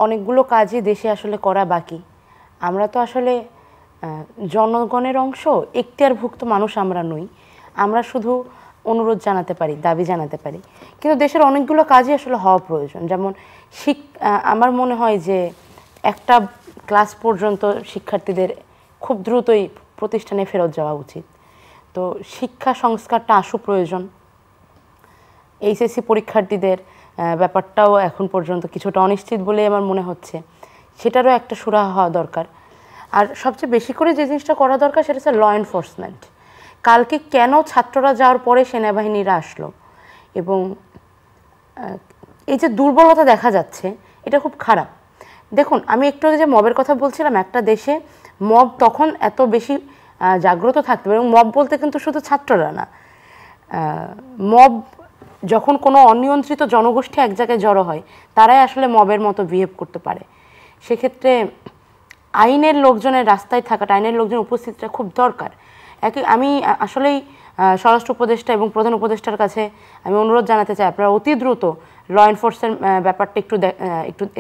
অনেকগুলো কাজই দেশে আসলে করা বাকি। আমরা তো আসলে জনগণের অংশ, এখতিয়ারভুক্ত মানুষ আমরা নই। আমরা শুধু অনুরোধ জানাতে পারি, দাবি জানাতে পারি, কিন্তু দেশের অনেকগুলো কাজই আসলে হওয়া প্রয়োজন। যেমন আমার মনে হয় যে একটা ক্লাস পর্যন্ত শিক্ষার্থীদের খুব দ্রুতই প্রতিষ্ঠানে ফেরত যাওয়া উচিত। তো শিক্ষা সংস্কারটা প্রয়োজন। এইচএসসি পরীক্ষার্থীদের ব্যাপারটাও এখন পর্যন্ত কিছুটা অনিশ্চিত বলে আমার মনে হচ্ছে, সেটারও একটা সুরাহা হওয়া দরকার। আর সবচেয়ে বেশি করে যে জিনিসটা করা দরকার সেটা হচ্ছে ল এনফোর্সমেন্ট। কালকে কেন ছাত্ররা যাওয়ার পরে সেনাবাহিনীরা আসলো, এবং এই যে দুর্বলতা দেখা যাচ্ছে, এটা খুব খারাপ। দেখুন, আমি একটু আগে যে মবের কথা বলছিলাম, একটা দেশে মব তখন এত বেশি জাগ্রত থাকতে পারে, এবং মব বলতে কিন্তু শুধু ছাত্ররা না, মব যখন কোনো অনিয়ন্ত্রিত জনগোষ্ঠী এক জায়গায় জড়ো হয়, তারাই আসলে মবের মতো বিহেভ করতে পারে। সেক্ষেত্রে আইনের লোকজনের রাস্তায় থাকাটা, আইনের লোকজনের উপস্থিতিটা খুব দরকার। আমি আসলেই স্বরাষ্ট্র উপদেষ্টা এবং প্রধান উপদেষ্টার কাছে আমি অনুরোধ জানাতে চাই, আপনারা অতি দ্রুত ল এনফোর্সের ব্যাপারটা একটু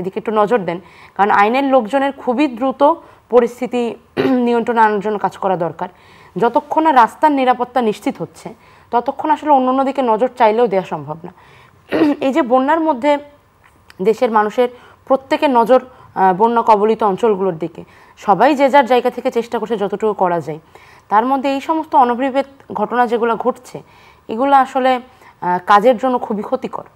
এদিকে একটু নজর দেন, কারণ আইনের লোকজনের খুবই দ্রুত পরিস্থিতি নিয়ন্ত্রণে আনার জন্য কাজ করা দরকার। যতক্ষণ না রাস্তার নিরাপত্তা নিশ্চিত হচ্ছে, ততক্ষণ আসলে অন্য দিকে নজর চাইলেও দেওয়া সম্ভব না। এই যে বন্যার মধ্যে দেশের মানুষের প্রত্যেকের নজর বন্যা কবলিত অঞ্চলগুলোর দিকে, সবাই যে যার জায়গা থেকে চেষ্টা করছে যতটুকু করা যায়। তার মধ্যে এই সমস্ত অনভিপ্রেত ঘটনা যেগুলো ঘটছে, এগুলো আসলে কাজের জন্য খুবই ক্ষতিকর।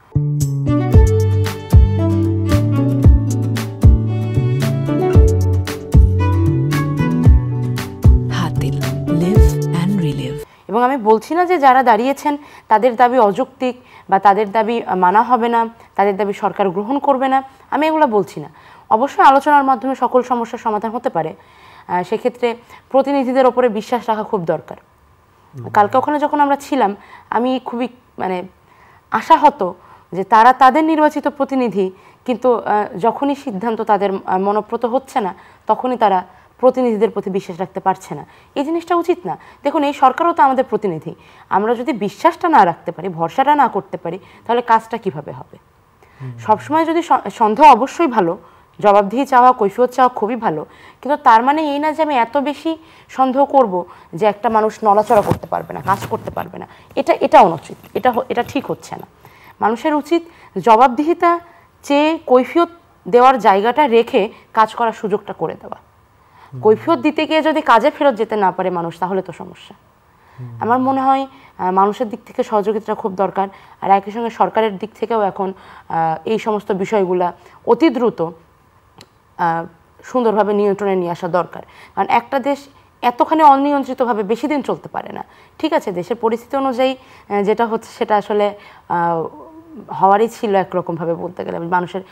এবং আমি বলছি না যে যারা দাঁড়িয়েছেন তাদের দাবি অযৌক্তিক বা তাদের দাবি মানা হবে না, তাদের দাবি সরকার গ্রহণ করবে না, আমি এগুলো বলছি না। অবশ্যই আলোচনার মাধ্যমে সকল সমস্যার সমাধান হতে পারে। সেক্ষেত্রে প্রতিনিধিদের ওপরে বিশ্বাস রাখা খুব দরকার। কালকে ওখানে যখন আমরা ছিলাম, আমি খুবই আশাহত যে তারা তাদের নির্বাচিত প্রতিনিধি, কিন্তু যখনই সিদ্ধান্ত তাদের মনোপ্রত হচ্ছে না, তখনই তারা প্রতিনিধিদের প্রতি বিশ্বাস রাখতে পারছে না। এই জিনিসটা উচিত না। দেখুন, এই সরকারও তো আমাদের প্রতিনিধি। আমরা যদি বিশ্বাসটা না রাখতে পারি, ভরসাটা না করতে পারি, তাহলে কাজটা কিভাবে হবে? সবসময় যদি সন্দেহ অবশ্যই ভালো, জবাবদিহি চাওয়া, কৈফিয়ত চাওয়া খুবই ভালো, কিন্তু তার মানে এই না যে আমি এত বেশি সন্দেহ করব যে একটা মানুষ নড়াচড়া করতে পারবে না, কাজ করতে পারবে না। এটা অনুচিত, এটা ঠিক হচ্ছে না। মানুষের উচিত জবাবদিহিতা চেয়ে কৈফিয়ত দেওয়ার জায়গাটা রেখে কাজ করার সুযোগটা করে দেওয়া। কৈফিয়ত দিতে গিয়ে যদি কাজে ফেরত যেতে না পারে মানুষ, তাহলে তো সমস্যা। আমার মনে হয় মানুষের দিক থেকে সহযোগিতা খুব দরকার, আর একই সঙ্গে সরকারের দিক থেকেও এখন এই সমস্ত বিষয়গুলা অতি দ্রুত সুন্দরভাবে নিয়ন্ত্রণে নিয়ে আসা দরকার। কারণ একটা দেশ এতখানি অনিয়ন্ত্রিতভাবে বেশি দিন চলতে পারে না। ঠিক আছে, দেশের পরিস্থিতি অনুযায়ী যেটা হচ্ছে সেটা আসলে হওয়ারই ছিল একরকমভাবে বলতে গেলে। মানুষের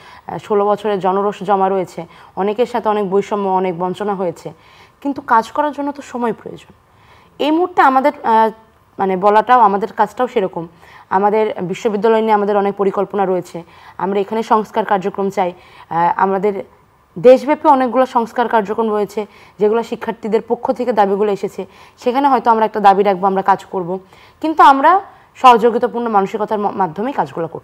16 বছরের জনরোষ জমা রয়েছে, অনেকের সাথে অনেক বৈষম্য, অনেক বঞ্চনা হয়েছে, কিন্তু কাজ করার জন্য তো সময় প্রয়োজন। এই মুহূর্তে আমাদের বলাটাও, আমাদের কাজটাও সেরকম। আমাদের বিশ্ববিদ্যালয় নিয়ে আমাদের অনেক পরিকল্পনা রয়েছে। আমরা এখানে সংস্কার কার্যক্রম চাই। আমাদের দেশব্যাপী অনেকগুলো সংস্কার কার্যক্রম রয়েছে, যেগুলো শিক্ষার্থীদের পক্ষ থেকে দাবিগুলো এসেছে। সেখানে হয়তো আমরা একটা দাবি রাখবো, আমরা কাজ করব, কিন্তু আমরা সহযোগিতাপূর্ণ মানসিকতার মাধ্যমেই কাজগুলো করব।